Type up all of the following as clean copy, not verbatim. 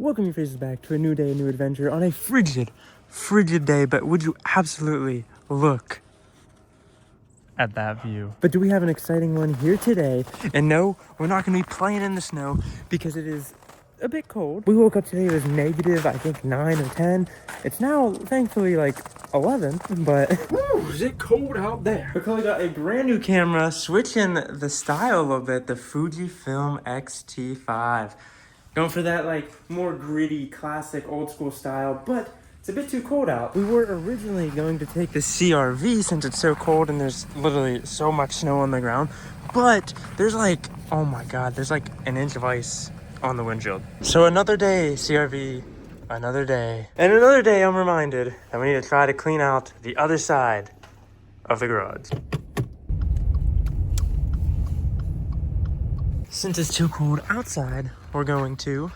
Welcome your faces back to a new day, a new adventure on a frigid day, but would you absolutely look at that view. But do we have an exciting one here today? And no, we're not gonna be playing in the snow because it is a bit cold. We woke up today, it was negative, I think 9 or 10. It's now thankfully like 11, but whew, is it cold out there. But Chloe got a brand new camera, switching the style a little bit, the Fujifilm X-T5. Going for that like more gritty, classic, old school style, but it's a bit too cold out. We were originally going to take the CRV since it's so cold and there's literally so much snow on the ground, but there's like, oh my God, there's like an inch of ice on the windshield. So another day, CRV, another day. And another day I'm reminded that we need to try to clean out the other side of the garage. Since it's too cold outside, we're going to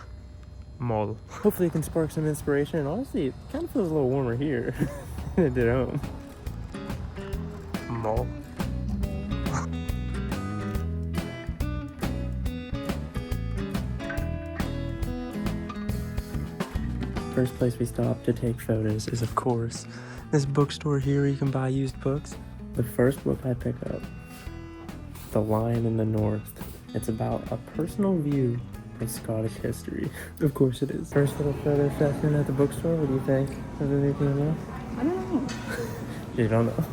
mall. Hopefully it can spark some inspiration, and honestly, it kind of feels a little warmer here than it did at home. Mall. First place we stopped to take photos is, of course, this bookstore here where you can buy used books. The first book I picked up, The Lion in the North. It's about a personal view of Scottish history. Of course it is. First little photo session at the bookstore. What do you think of the new camera? I don't know. You don't know.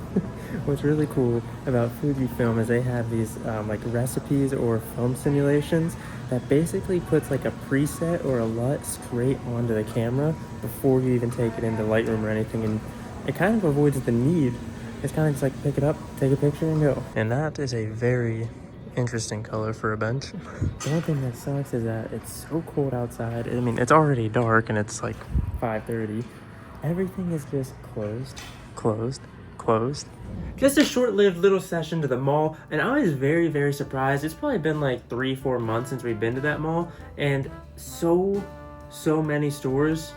What's really cool about Fujifilm is they have these like recipes or film simulations that basically puts like a preset or a LUT straight onto the camera before you even take it into Lightroom or anything, and it kind of avoids the need. It's kind of just like pick it up, take a picture, and go. And that is a very interesting color for a bench. The one thing that sucks is that it's so cold outside. I mean, it's already dark and it's like 5:30. Everything is just closed. Just a short-lived little session to the mall, and I was very surprised. It's probably been like 3-4 months since we've been to that mall, and so many stores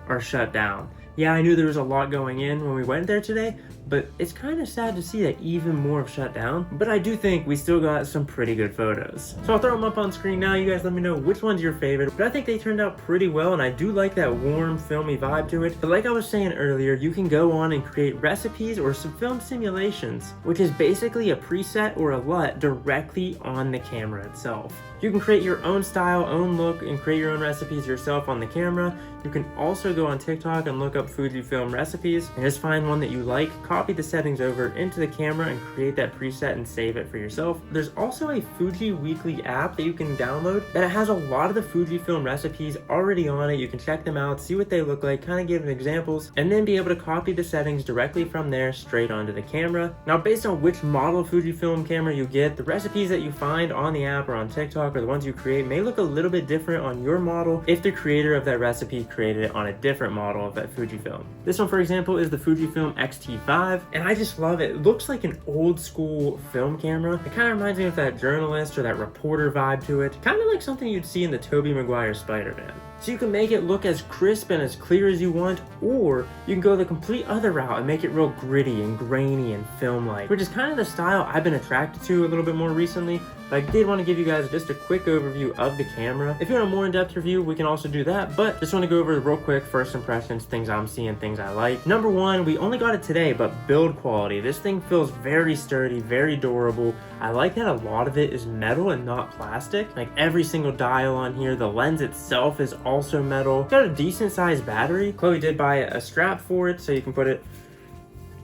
are shut down. Yeah, I knew there was a lot going in when we went there today, but it's kind of sad to see that even more have shut down. But I do think we still got some pretty good photos. So I'll throw them up on screen now. You guys let me know which one's your favorite. But I think they turned out pretty well, and I do like that warm, filmy vibe to it. But like I was saying earlier, you can go on and create recipes or some film simulations, which is basically a preset or a LUT directly on the camera itself. You can create your own style, own look, and create your own recipes yourself on the camera. You can also go on TikTok and look up Fujifilm recipes and just find one that you like, copy the settings over into the camera and create that preset and save it for yourself. There's also a Fuji Weekly app that you can download that has a lot of the Fujifilm recipes already on it. You can check them out, see what they look like, kind of give them examples, and then be able to copy the settings directly from there straight onto the camera. Now, based on which model Fujifilm camera you get, the recipes that you find on the app or on TikTok or the ones you create may look a little bit different on your model if the creator of that recipe created it on a different model of that Fujifilm. This one, for example, is the Fujifilm X-T5, and I just love it. It looks like an old school film camera. It kind of reminds me of that journalist or that reporter vibe to it. Kind of like something you'd see in the Tobey Maguire Spider-Man. So you can make it look as crisp and as clear as you want, or you can go the complete other route and make it real gritty and grainy and film-like, which is kind of the style I've been attracted to a little bit more recently. But I did want to give you guys just a quick overview of the camera. If you want a more in-depth review, we can also do that, but just want to go over real quick first impressions, things I'm seeing, things I like. Number one, we only got it today, but build quality. This thing feels very sturdy, very durable. I like that a lot of it is metal and not plastic. Like every single dial on here, the lens itself is also metal. It's got a decent sized battery. Chloe did buy a strap for it so you can put it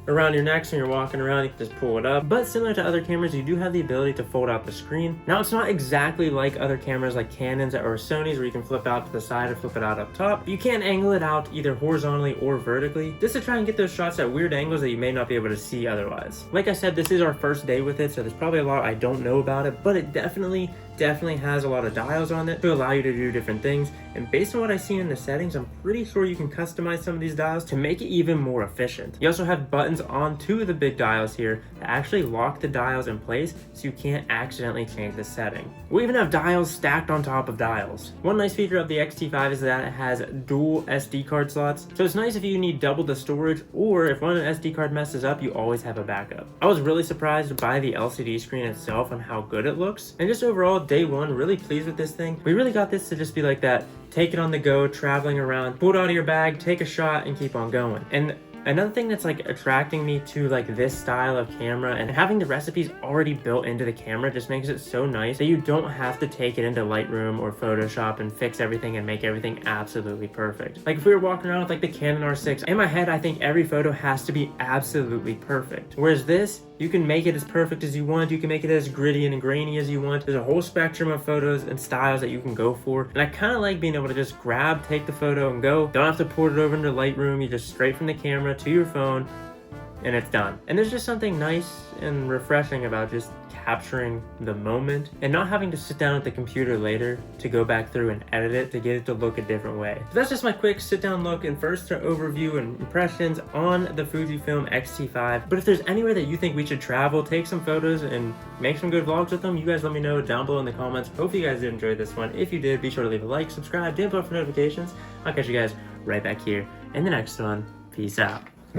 around your neck so you're walking around, you can just pull it up. But similar to other cameras, you do have the ability to fold out the screen. Now, it's not exactly like other cameras like Canon's or Sony's where you can flip out to the side or flip it out up top. You can angle it out either horizontally or vertically just to try and get those shots at weird angles that you may not be able to see otherwise. Like I said, this is our first day with it, so there's probably a lot I don't know about it, but it definitely has a lot of dials on it to allow you to do different things. And based on what I see in the settings, I'm pretty sure you can customize some of these dials to make it even more efficient. You also have buttons on two of the big dials here that actually lock the dials in place so you can't accidentally change the setting. We even have dials stacked on top of dials. One nice feature of the X-T5 is that it has dual SD card slots, so it's nice if you need double the storage, or if one SD card messes up, you always have a backup. I was really surprised by the LCD screen itself and how good it looks, and just overall installed day one, really pleased with this thing. We really got this to just be like that, take it on the go, traveling around, pull it out of your bag, take a shot, and keep on going. And another thing that's like attracting me to like this style of camera and having the recipes already built into the camera just makes it so nice that you don't have to take it into Lightroom or Photoshop and fix everything and make everything absolutely perfect. Like if we were walking around with like the Canon R6, in my head I think every photo has to be absolutely perfect. Whereas this, you can make it as perfect as you want, you can make it as gritty and grainy as you want. There's a whole spectrum of photos and styles that you can go for. And I kind of like being able to just grab, take the photo and go. Don't have to port it over into Lightroom, you just straight from the camera to your phone and it's done. And there's just something nice and refreshing about just capturing the moment and not having to sit down at the computer later to go back through and edit it to get it to look a different way. So that's just my quick sit down look and first overview and impressions on the Fujifilm X-T5. But if there's anywhere that you think we should travel, take some photos and make some good vlogs with them, you guys let me know down below in the comments. Hope you guys did enjoy this one. If you did, be sure to leave a like, subscribe, dim bell for notifications. I'll catch you guys right back here in the next one. Peace out.